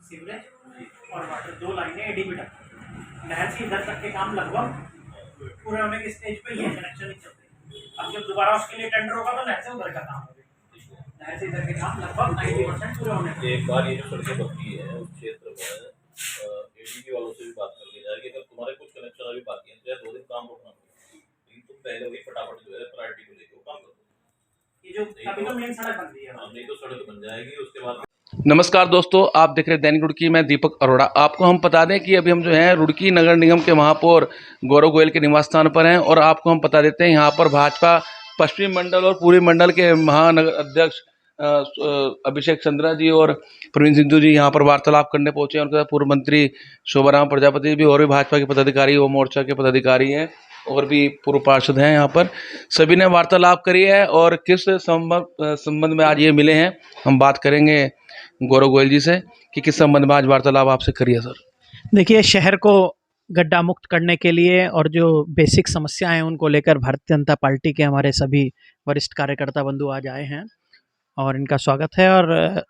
Sewerage और water, 2 लाइनें ADB तक। नहर से इधर तक के काम लगभग पूरे होने के स्टेज पे ही है, कनेक्शन नहीं चल रहे। अब जब दोबारा उसके लिए टेंडर होगा तो नहर से उधर का काम होगा, नहर से इधर के काम लगभग 90% पूरे होने के। एक बार ये जो सड़कें बनती है उस क्षेत्र में एडीबी वालों से भी बात कर ली जाएगी। अगर तुम्हारे कुछ कनेक्शन अभी बाकी हैं तो यार 2 दिन काम रोकना पड़ेगा, लेकिन तुम पहले वही फटाफट जो है प्रायोरिटी को लेकर काम करो। ये जो अभी तो मेन सड़क बन रही है, नहीं तो सड़क बन जाएगी उसके बाद। नमस्कार दोस्तों, आप देख रहे हैं दैनिक रुड़की। मैं दीपक अरोड़ा। आपको हम बता दें कि अभी हम जो हैं रुड़की नगर निगम के महापौर गौरव गोयल के निवास स्थान पर हैं और आपको हम बता देते हैं यहाँ पर भाजपा पश्चिमी मंडल और पूर्वी मंडल के महानगर अध्यक्ष अभिषेक चंद्रा जी और प्रवीण सिंधु जी यहाँ पर वार्तालाप करने पहुंचे हैं। उनके साथ पूर्व मंत्री शोभाराम प्रजापति भी और भी भाजपा के पदाधिकारी व मोर्चा के पदाधिकारी हैं और भी पूर्व पार्षद हैं। यहाँ पर सभी ने वार्तालाप करी है और किस संबंध में आज ये मिले हैं हम बात करेंगे गौरव गोयल जी से कि किस संबंध में आज वार्तालाप आपसे करी है। सर देखिए, शहर को गड्ढा मुक्त करने के लिए और जो बेसिक समस्याएं हैं उनको लेकर भारतीय जनता पार्टी के हमारे सभी वरिष्ठ कार्यकर्ता बंधु आज आए हैं और इनका स्वागत है। और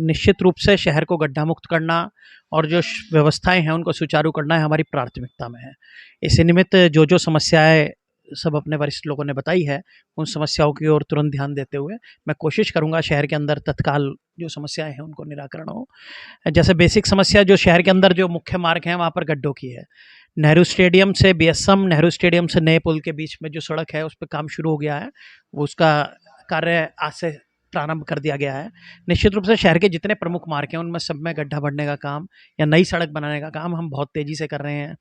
निश्चित रूप से शहर को गड्ढा मुक्त करना और जो व्यवस्थाएं हैं उनको सुचारू करना है हमारी प्राथमिकता में है। इसी निमित्त जो जो समस्याएं सब अपने वरिष्ठ लोगों ने बताई है उन समस्याओं की ओर तुरंत ध्यान देते हुए मैं कोशिश करूंगा शहर के अंदर तत्काल जो समस्याएं हैं उनको निराकरण हो। जैसे बेसिक समस्या जो शहर के अंदर जो मुख्य मार्ग हैं वहाँ पर गड्ढों की है। नेहरू स्टेडियम से बीएसएम, नेहरू स्टेडियम से नए पुल के बीच में जो सड़क है उस पर काम शुरू हो गया है, वो उसका कार्य आज से प्रारंभ कर दिया गया है। निश्चित रूप से शहर के जितने प्रमुख मार्ग हैं उनमें सब में गड्ढा भरने का काम या नई सड़क बनाने का काम हम बहुत तेज़ी से कर रहे हैं।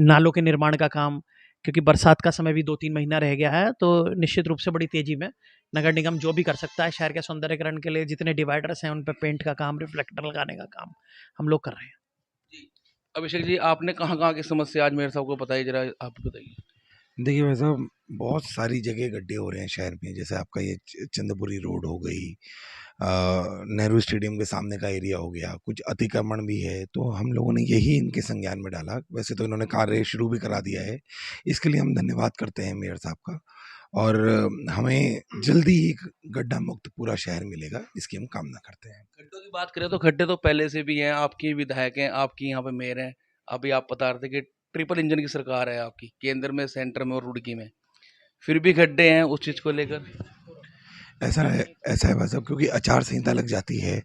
नालों के निर्माण का काम, क्योंकि बरसात का समय भी 2-3 महीना रह गया है, तो निश्चित रूप से बड़ी तेज़ी में नगर निगम जो भी कर सकता है शहर के सौंदर्यीकरण के लिए, जितने डिवाइडर्स हैं उन पर पेंट का काम, रिफ्लेक्टर लगाने का काम हम लोग कर रहे हैं। अभिषेक जी, आपने कहाँ की समस्या आज मेरे साहब को बताइए, जरा आप बताइए। देखिए भाई साहब, बहुत सारी जगह गड्ढे हो रहे हैं शहर में। जैसे आपका ये चंद्रपुरी रोड हो गई, नेहरू स्टेडियम के सामने का एरिया हो गया, कुछ अतिक्रमण भी है। तो हम लोगों ने यही इनके संज्ञान में डाला। वैसे तो इन्होंने कार्य शुरू भी करा दिया है, इसके लिए हम धन्यवाद करते हैं मेयर साहब का। और हमें जल्दी ही गड्ढा मुक्त पूरा शहर मिलेगा, इसकी हम कामना करते हैं। गड्ढों की बात करें तो गड्ढे तो पहले से भी हैं, आपकी विधायक हैं, आपकी यहाँ पे मेयर हैं। अभी आप बता रहे थे कि ट्रिपल इंजन की सरकार है आपकी, केंद्र में, सेंटर में और रुड़की में, फिर भी गड्ढे हैं उस चीज़ को लेकर। ऐसा है भाई साहब, क्योंकि आचार संहिता लग जाती है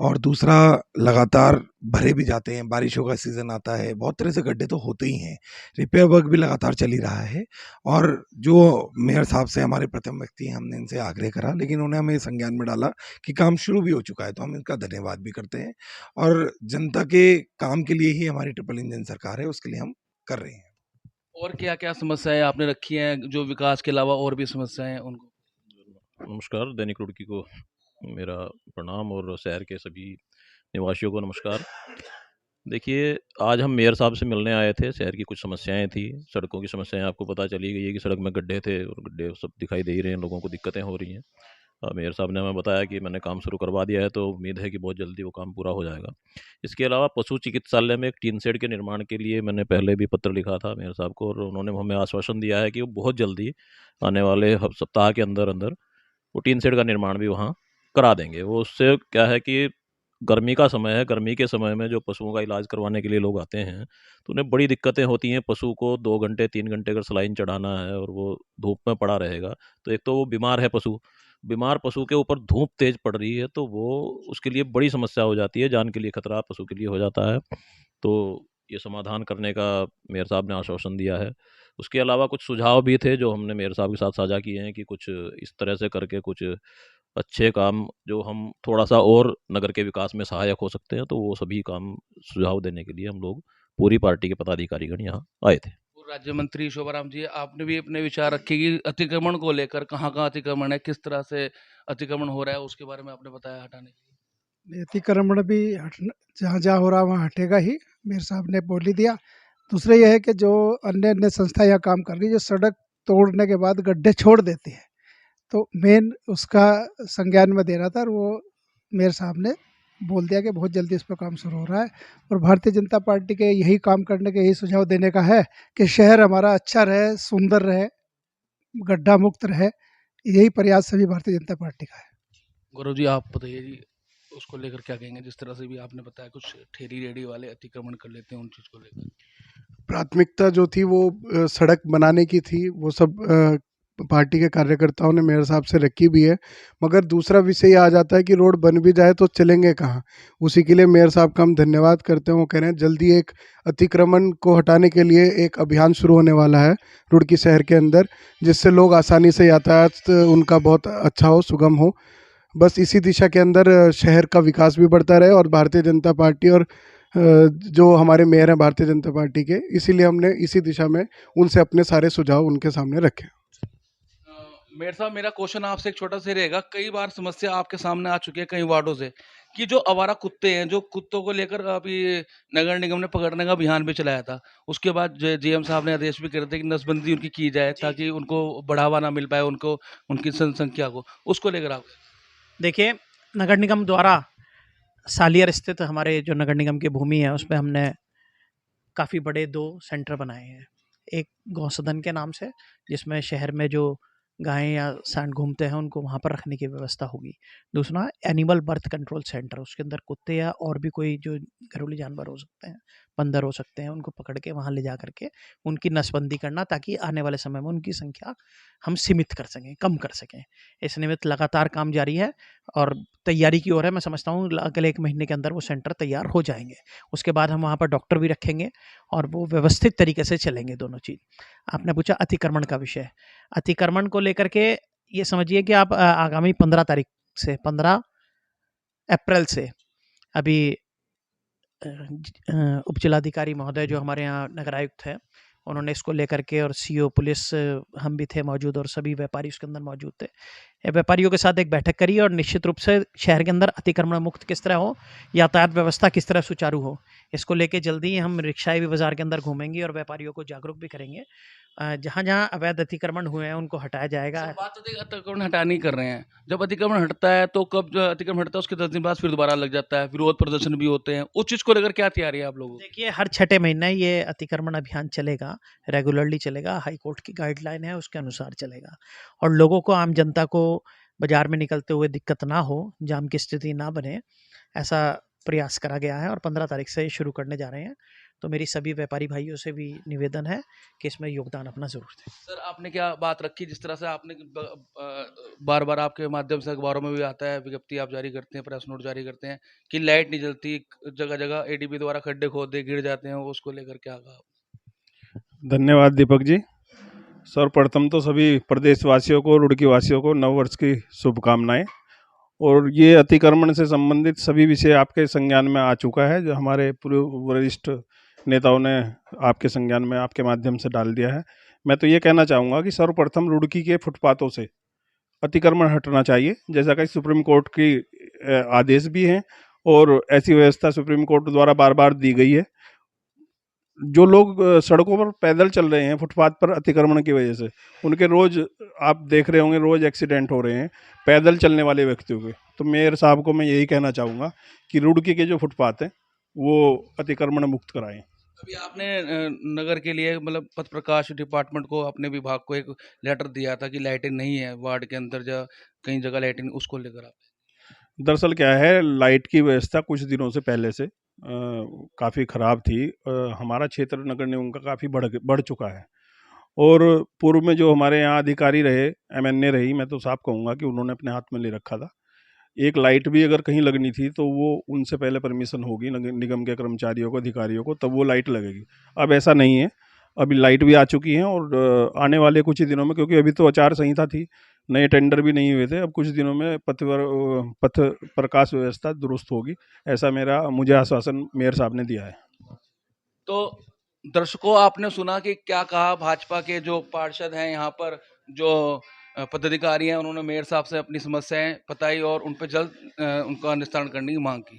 और दूसरा लगातार भरे भी जाते हैं। बारिशों का सीज़न आता है, बहुत तरह से गड्ढे तो होते ही हैं। रिपेयर वर्क भी लगातार चल ही रहा है और जो मेयर साहब से हमारे प्रथम व्यक्ति हैं, हमने इनसे आग्रह करा, लेकिन उन्होंने हमें संज्ञान में डाला कि काम शुरू भी हो चुका है, तो हम इनका धन्यवाद भी करते हैं। और जनता के काम के लिए ही हमारी ट्रिपल इंजन सरकार है, उसके लिए हम कर रहे हैं। और क्या क्या समस्याएं आपने रखी हैं जो विकास के अलावा और भी समस्याएं हैं उनको? नमस्कार, दैनिक रुड़की को मेरा प्रणाम और शहर के सभी निवासियों को नमस्कार। देखिए, आज हम मेयर साहब से मिलने आए थे। शहर की कुछ समस्याएं थी, सड़कों की समस्याएं आपको पता चली गई है कि सड़क में गड्ढे थे और गड्ढे सब दिखाई दे ही रहे हैं, लोगों को दिक्कतें हो रही हैं। मेयर साहब ने हमें बताया कि मैंने काम शुरू करवा दिया है, तो उम्मीद है कि बहुत जल्दी वो काम पूरा हो जाएगा। इसके अलावा पशु चिकित्सालय में एक टीन शेड के निर्माण के लिए मैंने पहले भी पत्र लिखा था मेयर साहब को और उन्होंने हमें आश्वासन दिया है कि वो बहुत जल्दी आने वाले सप्ताह के अंदर अंदर वो टीन शेड का निर्माण भी वहाँ करा देंगे। वो उससे क्या है कि गर्मी का समय है, गर्मी के समय में जो पशुओं का इलाज करवाने के लिए लोग आते हैं तो उन्हें बड़ी दिक्कतें होती हैं। पशु को 2 घंटे 3 घंटे अगर सलाइन चढ़ाना है और वो धूप में पड़ा रहेगा तो एक तो वो बीमार है पशु, बीमार पशु के ऊपर धूप तेज पड़ रही है तो वो उसके लिए बड़ी समस्या हो जाती है, जान के लिए खतरा पशु के लिए हो जाता है। तो ये समाधान करने का मेयर साहब ने आश्वासन दिया है। उसके अलावा कुछ सुझाव भी थे जो हमने मेयर साहब के साथ साझा किए हैं कि कुछ इस तरह से करके कुछ अच्छे काम जो हम थोड़ा सा और नगर के विकास में सहायक हो सकते हैं, तो वो सभी काम सुझाव देने के लिए हम लोग पूरी पार्टी के पदाधिकारीगण यहाँ आए थे। राज्य मंत्री शोभाराम जी, आपने भी अपने विचार रखे कि अतिक्रमण को लेकर कहाँ अतिक्रमण है, किस तरह से अतिक्रमण हो रहा है, उसके बारे में आपने बताया हटाने के लिए। अतिक्रमण भी जहाँ जहाँ हो रहा वहाँ हटेगा ही, मेयर साहब ने बोल ही दिया। दूसरा यह है कि जो अन्य अन्य संस्था यहाँ काम कर रही है, जो सड़क तोड़ने के बाद गड्ढे छोड़ देती है, तो मेन उसका संज्ञान में दे रहा था और वो मेयर साहब ने बोल दिया कि बहुत जल्दी इस पर काम शुरू हो रहा है। और भारतीय जनता पार्टी के यही काम करने के, यही सुझाव देने का है कि शहर हमारा अच्छा रहे, सुंदर रहे, गड्ढा मुक्त रहे। यही प्रयास सभी भारतीय जनता पार्टी का है। गौरव जी, आप बताइए जी, उसको लेकर क्या कहेंगे? जिस तरह से भी आपने बताया कुछ ठेरी रेडी वाले अतिक्रमण कर लेते हैं उन चीज़ को लेकर। प्राथमिकता जो थी वो सड़क बनाने की थी, वो सब पार्टी के कार्यकर्ताओं ने मेयर साहब से रखी भी है, मगर दूसरा विषय ये आ जाता है कि रोड बन भी जाए तो चलेंगे कहाँ। उसी के लिए मेयर साहब का हम धन्यवाद करते हैं। वो कह रहे हैं जल्दी एक अतिक्रमण को हटाने के लिए एक अभियान शुरू होने वाला है रुड़की शहर के अंदर, जिससे लोग आसानी से यातायात उनका बहुत अच्छा हो, सुगम हो। बस इसी दिशा के अंदर शहर का विकास भी बढ़ता रहे और भारतीय जनता पार्टी और जो हमारे मेयर हैं भारतीय जनता पार्टी के, इसीलिए हमने इसी दिशा में उनसे अपने सारे सुझाव उनके सामने रखे। मेयर साहब, मेरा क्वेश्चन आपसे एक छोटा सा रहेगा। कई बार समस्या आपके सामने आ चुकी है कई वार्डों से कि जो आवारा कुत्ते हैं, जो कुत्तों को लेकर अभी नगर निगम ने पकड़ने का अभियान भी चलाया था, उसके बाद जीएम साहब ने आदेश भी करे थे कि नसबंदी उनकी की जाए ताकि उनको बढ़ावा ना मिल पाए, उनको उनकी जनसंख्या को, उसको लेकर आप। देखिए, नगर निगम द्वारा सालियर स्थित हमारे जो नगर निगम की भूमि है उसमें हमने काफ़ी बड़े 2 सेंटर बनाए हैं। एक गौसदन के नाम से, जिसमें शहर में जो गायें या सांड घूमते हैं उनको वहाँ पर रखने की व्यवस्था होगी। दूसरा एनिमल बर्थ कंट्रोल सेंटर, उसके अंदर कुत्ते या और भी कोई जो घरेलू जानवर हो सकते हैं, बंदर हो सकते हैं, उनको पकड़ के वहाँ ले जा करके उनकी नसबंदी करना, ताकि आने वाले समय में उनकी संख्या हम सीमित कर सकें, कम कर सकें। इस निमित्त लगातार काम जारी है और तैयारी की ओर है। मैं समझता हूँ अगले 1 महीने के अंदर वो सेंटर तैयार हो जाएँगे। उसके बाद हम वहाँ पर डॉक्टर भी रखेंगे और वो व्यवस्थित तरीके से चलेंगे दोनों चीज़। आपने पूछा अतिक्रमण का विषय। अतिक्रमण को लेकर के ये समझिए कि आप आगामी 15 तारीख से 15 अप्रैल से अभी उप जिलाधिकारी महोदय जो हमारे यहाँ नगर आयुक्त हैं, उन्होंने इसको लेकर के, और सीओ पुलिस हम भी थे मौजूद और सभी व्यापारी उसके अंदर मौजूद थे। व्यापारियों के साथ एक बैठक करी और निश्चित रूप से शहर के अंदर अतिक्रमण मुक्त किस तरह हो, यातायात व्यवस्था किस तरह सुचारू हो, इसको लेके जल्दी ही हम रिक्शाएं भी बाजार के अंदर घूमेंगे और व्यापारियों को जागरूक भी करेंगे। जहाँ जहाँ अवैध अतिक्रमण हुए हैं उनको हटाया जाएगा। सर, बात तो देखिए अतिक्रमण हटा नहीं कर रहे हैं। जब अतिक्रमण हटता है तो कब जो अतिक्रमण हटता है उसके 10 दिन बाद फिर दोबारा लग जाता है, विरोध प्रदर्शन भी होते हैं। उस चीज़ को लेकर क्या तैयारी है आप लोगों की? देखिए, हर छठे महीने ये अतिक्रमण अभियान चलेगा, रेगुलरली चलेगा, हाई कोर्ट की गाइडलाइन है उसके अनुसार चलेगा और लोगों को, आम जनता को बाजार में निकलते हुए दिक्कत ना हो, जाम की स्थिति ना बने, ऐसा प्रयास करा गया है और 15 तारीख से शुरू करने जा रहे हैं। तो मेरी सभी व्यापारी भाइयों से भी निवेदन है कि इसमें योगदान अपना ज़रूर दें। सर, आपने क्या बात रखी, जिस तरह से आपने बार बार आपके माध्यम से अखबारों में भी आता है, विज्ञप्ति आप जारी करते हैं, प्रेस नोट जारी करते हैं कि लाइट नहीं जलती, जगह जगह एडीबी द्वारा खड्डे खोदे गिर जाते हैं, उसको लेकर क्या कहा? धन्यवाद दीपक जी। सर्वप्रथम तो सभी प्रदेशवासियों को, रुड़की वासियों को नववर्ष की शुभकामनाएं। और ये अतिक्रमण से संबंधित सभी विषय आपके संज्ञान में आ चुका है, जो हमारे पूर्व वरिष्ठ नेताओं ने आपके संज्ञान में आपके माध्यम से डाल दिया है। मैं तो ये कहना चाहूँगा कि सर्वप्रथम रुड़की के फुटपाथों से अतिक्रमण हटना चाहिए, जैसा कि सुप्रीम कोर्ट की आदेश भी हैं और ऐसी व्यवस्था सुप्रीम कोर्ट द्वारा बार बार दी गई है। जो लोग सड़कों पर पैदल चल रहे हैं फुटपाथ पर अतिक्रमण की वजह से, उनके रोज आप देख रहे होंगे रोज एक्सीडेंट हो रहे हैं पैदल चलने वाले व्यक्तियों के। तो मेयर साहब को मैं यही कहना चाहूँगा कि रुड़की के जो फुटपाथ हैं वो अतिक्रमण मुक्त कराएं। अभी आपने नगर के लिए मतलब पथ प्रकाश डिपार्टमेंट को, अपने विभाग को एक लेटर दिया था कि लाइटिंग नहीं है वार्ड के अंदर, या कई जगह लाइटिंग, उसको लेकर आप? दरअसल क्या है, लाइट की व्यवस्था कुछ दिनों से पहले से काफ़ी ख़राब थी। हमारा क्षेत्र नगर निगम का काफ़ी बढ़ चुका है और पूर्व में जो हमारे यहाँ अधिकारी रहे, एमएनए रही, मैं तो साफ कहूँगा कि उन्होंने अपने हाथ में ले रखा था। एक लाइट भी अगर कहीं लगनी थी तो वो उनसे पहले परमिशन होगी निगम के कर्मचारियों को, अधिकारियों को, तब वो लाइट लगेगी। अब ऐसा नहीं है, अभी लाइट भी आ चुकी हैं और आने वाले कुछ ही दिनों में, क्योंकि अभी तो आचार संहिता थी, नए टेंडर भी नहीं हुए थे, अब कुछ दिनों में पथ प्रकाश व्यवस्था दुरुस्त होगी, ऐसा मुझे आश्वासन मेयर साहब ने दिया है। तो दर्शकों, आपने सुना कि क्या कहा भाजपा के जो पार्षद हैं यहाँ पर, जो पदाधिकारी हैं, उन्होंने मेयर साहब से अपनी समस्याएं बताई और उन पर जल्द उनका निस्तारण करने की मांग की।